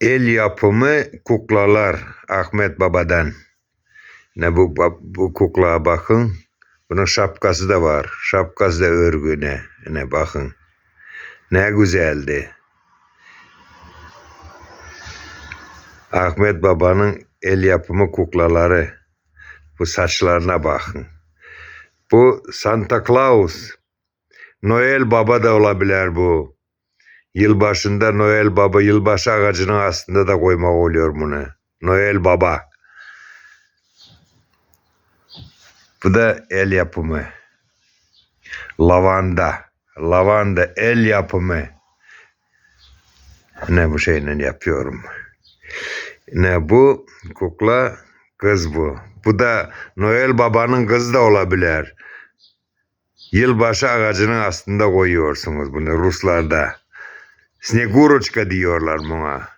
El yapımı kuklalar Ahmet Baba'dan. Ne bu kuklaya bakın. Bunun şapkası da var. Şapkası da örgü ne bakın. Ne güzeldi. Ahmet Baba'nın el yapımı kuklaları. Bu saçlarına bakın. Bu Santa Claus. Noel Baba da olabilir bu. Yılbaşında Noel Baba, yılbaşı ağacının aslında da koymak oluyor bunu. Noel Baba. Bu da el yapımı. Lavanda. Lavanda el yapımı. Ne bu şeyle yapıyorum. Ne bu? Kukla kız bu. Bu da Noel Baba'nın kızı da olabilir. Yılbaşı ağacının aslında koyuyorsunuz bunu Ruslarda. Snegurochka diyorlar buna.